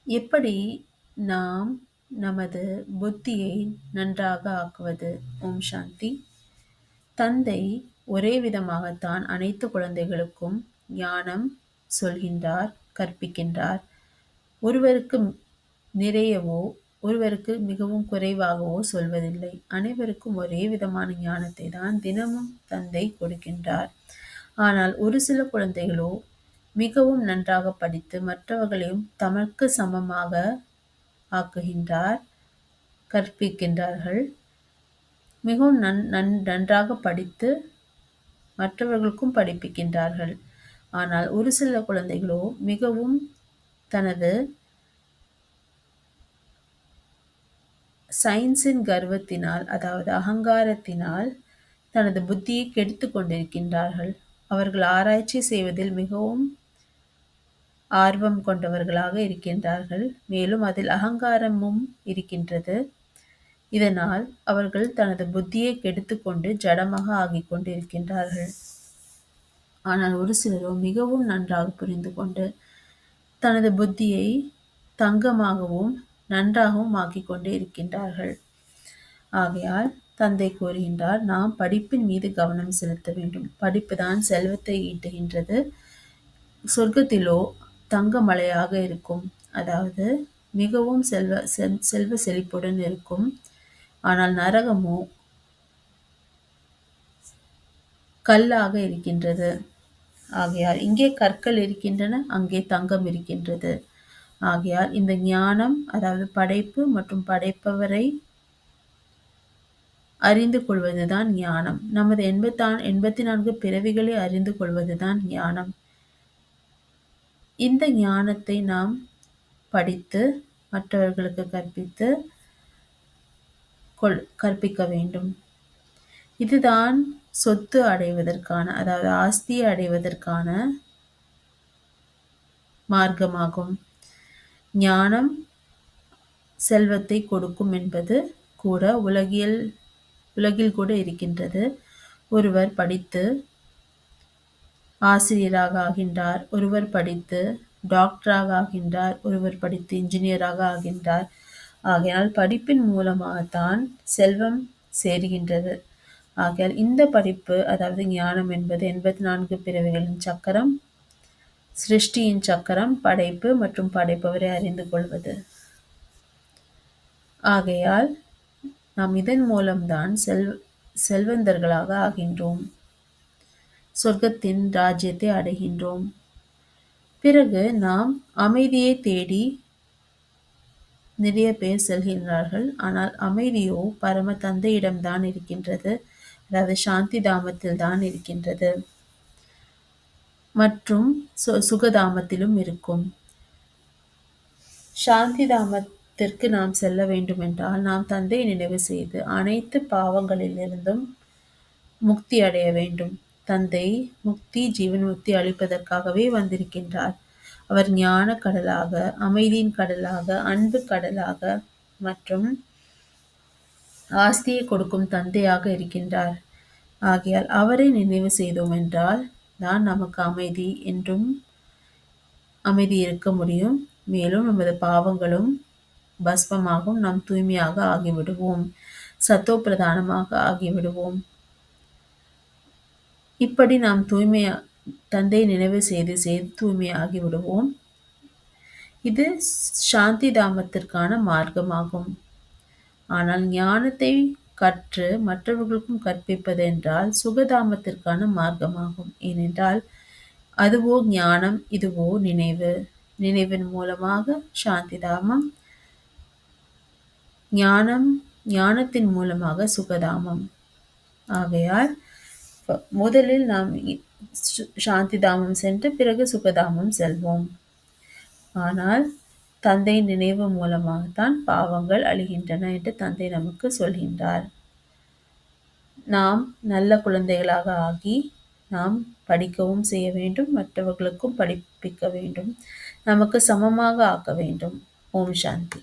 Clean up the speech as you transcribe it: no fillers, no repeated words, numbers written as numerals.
எப்படி நாம் நமது புத்தியை நன்றாக ஆக்குவது? ஓம் சாந்தி. தந்தை ஒரே விதமாகத்தான் அனைத்து குழந்தைகளுக்கும் ஞானம் சொல்கின்றார், கற்பிக்கின்றார். ஒருவருக்கு நிறையவோ, ஒருவருக்கு மிகவும் குறைவாகவோ சொல்வதில்லை. அனைவருக்கும் ஒரே விதமான ஞானத்தை தான் தினமும் தந்தை கொடுக்கின்றார். ஆனால் ஒரு சில குழந்தைகளோ மிகவும் நன்றாக படித்து மற்றவர்களையும் தமக்கு சமமாக ஆக்குகின்றார், கற்பிக்கின்றார்கள். மிகவும் நன்றாக படித்து மற்றவர்களுக்கும் படிப்பிக்கின்றார்கள். ஆனால் ஒரு சில குழந்தைகளோ மிகவும் தனது சயின்ஸின் கர்வத்தினால், அதாவது அகங்காரத்தினால் தனது புத்தியை கெடுத்துக் கொண்டிருக்கின்றார்கள். அவர்கள் ஆராய்ச்சி செய்வதில் மிகவும் ஆர்வம் கொண்டவர்களாக இருக்கின்றார்கள். மேலும் அதில் அகங்காரமும் இருக்கின்றது. இதனால் அவர்கள் தனது புத்தியை கெடுத்துக்கொண்டு ஜடமாக ஆகிக் கொண்டிருக்கின்றார்கள். ஆனால் ஒரு சிலரோ மிகவும் நன்றாக புரிந்து கொண்டு தனது புத்தியை தங்கமாகவும் நன்றாகவும் ஆக்கிக் கொண்டு இருக்கின்றார்கள். ஆகையால் தந்தை கூறுகின்றார், நாம் படிப்பின் மீது கவனம் செலுத்த வேண்டும். படிப்பு தான் செல்வத்தை ஈட்டுகின்றது. சொர்க்கத்திலோ தங்க மலையாக இருக்கும், அதாவது மிகவும் செல்வ செழிப்புடன் இருக்கும். ஆனால் நரகமோ கல்லாக இருக்கின்றது. ஆகையால் இங்கே கற்கள் இருக்கின்றன, அங்கே தங்கம் இருக்கின்றது. ஆகையால் இந்த ஞானம், அதாவது படைப்பு மற்றும் படைப்பவரை அறிந்து கொள்வதுதான் ஞானம். நமது 84 பிறவிகளை அறிந்து கொள்வதுதான் ஞானம். இந்த ஞானத்தை நாம் படித்து மற்றவர்களுக்கு கற்பிக்க வேண்டும். இதுதான் சொத்து அடைவதற்கான, அதாவது ஆஸ்தியை அடைவதற்கான மார்க்கமாகும். ஞானம் செல்வத்தை கொடுக்கும் என்பது கூட உலகில் கூட இருக்கின்றது. ஒருவர் படித்து ஆசிரியராக ஆகின்றார், ஒருவர் படித்து டாக்டராக ஆகின்றார், ஒருவர் படித்து இன்ஜினியராக ஆகின்றார். ஆகையால் படிப்பின் மூலமாகத்தான் செல்வம் சேருகின்றது. ஆகையால் இந்த படிப்பு, அதாவது ஞானம் என்பது 84 பிறவிகளின் சக்கரம், சிருஷ்டியின் சக்கரம், படைப்பு மற்றும் படைப்பவரை அறிந்து கொள்வது. ஆகையால் நாம் இதன் மூலம்தான் செல்வந்தர்களாக ஆகின்றோம், சொர்க்கத்தின் ராஜ்யத்தை அடைகின்றோம். பிறகு நாம் அமைதியை தேடி நிறைய பேர் செல்கின்றார்கள். ஆனால் அமைதியோ பரம தந்தையிடம்தான் இருக்கின்றது, அதாவது சாந்தி தாமத்தில் தான் இருக்கின்றது மற்றும் சுகதாமத்திலும் இருக்கும். சாந்தி தாமத்திற்கு நாம் செல்ல வேண்டும் என்றால் நாம் தந்தையை நினைவு செய்து அனைத்து பாவங்களிலிருந்தும் முக்தி அடைய வேண்டும். தந்தை முக்தி, ஜீவன் முக்தி அளிப்பதற்காகவே வந்திருக்கின்றார். அவர் ஞான கடலாக, அமைதியின் கடலாக, அன்பு கடலாக மற்றும் ஆஸ்தியை கொடுக்கும் தந்தையாக இருக்கின்றார். ஆகையால் அவரை நினைவு செய்தோம் என்றால் தான் நமக்கு அமைதி என்றும் அமைதி இருக்க முடியும். மேலும் நமது பாவங்களும் பஸ்மமாகும், நாம் தூய்மையாக ஆகிவிடுவோம், சத்தோ பிரதானமாக ஆகிவிடுவோம். இப்படி நாம் தந்தையை நினைவு செய்து தூய்மையாகி விடுவோம். இது சாந்தி தாமத்திற்கான மார்க்கமாகும். ஆனால் ஞானத்தை கற்று மற்றவர்களுக்கும் கற்பிப்பது என்றால் சுகதாமத்திற்கான மார்க்கமாகும். ஏனென்றால் அதுவோ ஞானம், இதுவோ நினைவு. நினைவின் மூலமாக சாந்தி தாமம், ஞானத்தின் மூலமாக சுகதாமம். ஆகையால் முதலில் நாம் சாந்தி தாமம் சென்று பிறகு சுகதாமம் செல்வோம். ஆனால் தந்தை நினைவு மூலமாகத்தான் பாவங்கள் அழிகின்றன என்று தந்தை நமக்கு சொல்கின்றார். நாம் நல்ல குழந்தைகளாக ஆகி நாம் படிக்கவும் செய்ய வேண்டும், மற்றவர்களுக்கும் படிப்பிக்க வேண்டும், நமக்கு சமமாக ஆக்க வேண்டும். ஓம் சாந்தி.